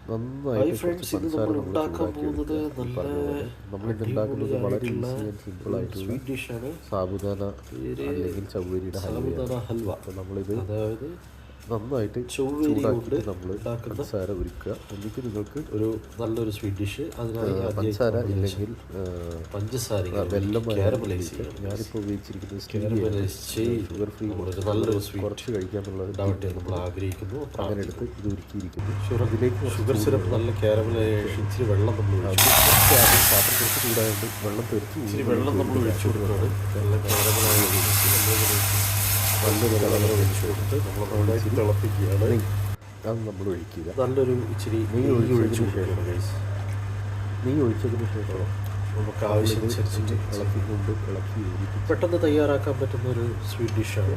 നന്നായിട്ട് കുറച്ച് പഞ്ചസാര നമ്മൾ ചൂടാക്കി എടുക്കുക. പറഞ്ഞ പോലെ നമ്മളിത് ഉണ്ടാക്കുന്നത് വളരെ ഈസി ആൻഡ് സിമ്പിളായിട്ടുള്ള സാബുദാന അല്ലെങ്കിൽ ചവ്വരിയുടെ ഹൽവ. അപ്പോൾ നമ്മളിത് നന്നായിട്ട് ചൂടാക്കിയിട്ട് നമ്മൾ പഞ്ചസാര ഒരുക്കുക. എന്നിട്ട് നിങ്ങൾക്ക് ഒരു നല്ലൊരു സ്വീറ്റ് ഡിഷ് അതിനായി പഞ്ചസാര ഇല്ലെങ്കിൽ വെള്ളം ഞാനിപ്പോൾ ഉപയോഗിച്ചിരിക്കുന്നത് ഷുഗർ ഫ്രീ നല്ലൊരു കുറച്ച് കഴിക്കാന്നുള്ളത് നമ്മൾ ആഗ്രഹിക്കുന്നു. അങ്ങനെ എടുത്ത് ഇത് ഒരുക്കിയിരിക്കുന്നു. ഇതിലേക്ക് ഷുഗർ സിറപ്പ് നല്ല കാരമലൈസേഷൻ ഇച്ചിരി വെള്ളം നമ്മൾ പാത്രം കുറച്ച് ചൂടായതുകൊണ്ട് വെള്ളം തെറിച്ച് ഇച്ചിരി വെള്ളം നമ്മൾ ഒഴിച്ചു കൊടുക്കുകയാണ്. നല്ല കാരമലൈസേഷൻ നല്ലൊരു കളർ ഒഴിച്ചു കൊടുത്ത് നമ്മൾ നന്നായിട്ട് തിളപ്പിക്കുകയാണ്. അത് നമ്മൾ ഒഴിക്കുക. നല്ലൊരു ഇച്ചിരി നെയ്യ് ഒഴിച്ചു കൊടുക്കുകയാണ്. നെയ്യ് ഒഴിച്ചതിന് ശേഷം നമുക്ക് ആവശ്യമനുസരിച്ചിട്ട് ഇളക്കിക്കൊണ്ട് ഇളക്കി പെട്ടെന്ന് തയ്യാറാക്കാൻ പറ്റുന്ന ഒരു സ്വീറ്റ് ഡിഷാണ്.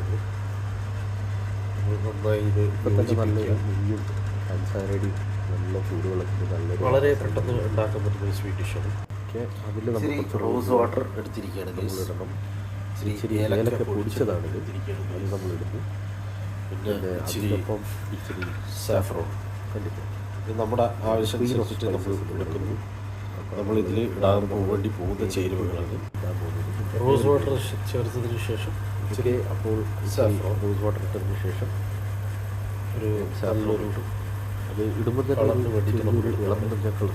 നന്നായി ഇത് ഇപ്പം തന്നെ നല്ലൊരു നെയ്യും പഞ്ചസാരയും നല്ല ചൂടുവെള്ളത്തിൽ നല്ലൊരു വളരെ പെട്ടെന്ന് ഉണ്ടാക്കാൻ പറ്റുന്ന ഒരു സ്വീറ്റ് ഡിഷാണ്. ഓക്കെ, അതിൽ നമ്മൾ കുറച്ച് റോസ് വാട്ടർ എടുത്തിരിക്കുകയാണ്. നമ്മളിടണം. ഇച്ചിരി ഏലക്ക പൊടിച്ചതാണ് ഇത്, അത് നമ്മളിടുന്നു. പിന്നെ അതിനൊപ്പം ഇച്ചിരി സാഫ്രോൺ കണ്ടിട്ട് ഇത് നമ്മുടെ ആവശ്യമനുസരിച്ചിട്ട് നമ്മൾ എടുക്കുന്നു. നമ്മളിതിൽ ഇടാൻ വേണ്ടി പോകുന്ന ചേരുവകളാണ്. റോസ് വാട്ടർ ചേർത്തതിന് ശേഷം ഇച്ചിരി അപ്പോൾ റോസ് വാട്ടർ ഇട്ടതിന് ശേഷം ഒരു നല്ലൊരു അത് ഇടുമ്പോൾ തന്നെ വേണ്ടിയിട്ട് ഇളം മഞ്ഞ കളർ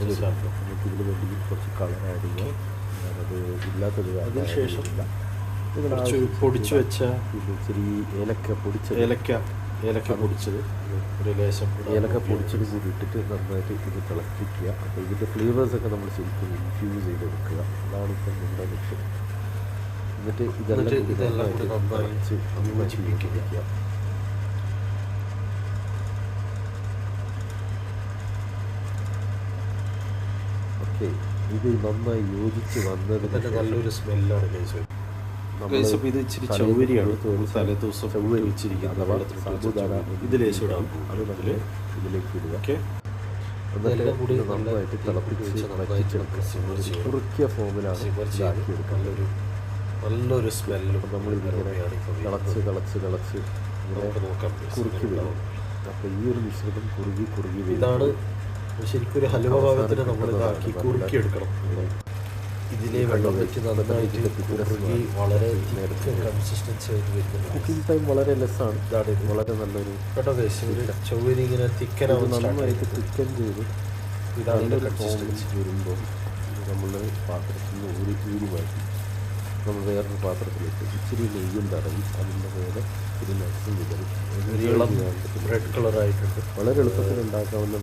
നമുക്ക് ഇതിന് വേണ്ടി കുറച്ച് കളർ ആഡ് ചെയ്യുക. അത് ഇല്ലാത്തത് അതിനുശേഷം പൊടിച്ചു വെച്ച ഇച്ചിരി ഏലക്ക പൊടിച്ചത് ഒരു ലേശം ഏലക്ക പൊടിച്ചത് കൂടി ഇട്ടിട്ട് നന്നായിട്ട് ഇത് തിളപ്പിക്കുക. അപ്പോൾ ഇതിൻ്റെ ഫ്ലേവേഴ്സൊക്കെ നമ്മൾ ശരിക്കും ഇൻഫ്യൂസ് ചെയ്തെടുക്കുക. അതാണ് ഇപ്പം നമ്മുടെ ലക്ഷ്യം. എന്നിട്ട് ഇതെല്ലാം കൂടി നന്നായിട്ട് യോജിപ്പിക്കുക. ഓക്കെ, ഇത് നന്നായി യോജിച്ച് വന്നതിന് നല്ലൊരു സ്മെല്ലാണ് കഴിച്ചത്. ഇത് ഇച്ചിരി ചവ്വരിയാണ്. തലേദിവസം ചവ്വരി വെച്ചിരിക്കുന്നത് ഇതിലേക്ക് ഇടാം. അത് നമ്മൾ ഇതിലേക്ക് ഇടുക. ഓക്കെ, അതെല്ലാം കൂടി നന്നായിട്ട് തിളപ്പിച്ച് കുറുക്കിയ ഫോമിലാണ് ഇതാക്കിയെടുക്കുന്നത്. നല്ലൊരു സ്മെല്ലും നമ്മളിതിങ്ങനെ തിളച്ച് നോക്കാം കുറുക്കി വരും. അപ്പോൾ ഈ ഒരു മിശ്രിതം കുറുകി ഇതാണ് ശരിക്കും ഒരു ഹൽവ ഭാഗത്തിന് നമ്മൾ ഇതാക്കി കുറുക്കി എടുക്കണം. ഇതിലെ വെള്ളം വെച്ച് നന്നായിട്ട് കുറുകി വളരെ കൺസിസ്റ്റൻസി ആയിട്ട് വരുന്നത്. കുക്കിംഗ് ടൈം വളരെ ലെസ്സാണ്. ഇതാണ് വളരെ നല്ലൊരു കേട്ടോ. ചവ്വരി ഇങ്ങനെ തിക്കനാവും, നന്നായിട്ട് തിക്കൻ ചെയ്ത് ഇതാണ് കൺസിസ്റ്റൻസി വരുമ്പോൾ നമ്മൾ പാത്രത്തിൽ നിന്ന് ഊരി മാറ്റി നമ്മൾ വേറൊരു പാത്രത്തിലിട്ട് ഇച്ചിരി നെയ്യും തടവി അതിൻ്റെ മേലെ ഇച്ചിരി നട്സും വിതറി റെഡ് കളറായിട്ടുണ്ട്. വളരെ എളുപ്പത്തിൽ ഉണ്ടാക്കാവുന്ന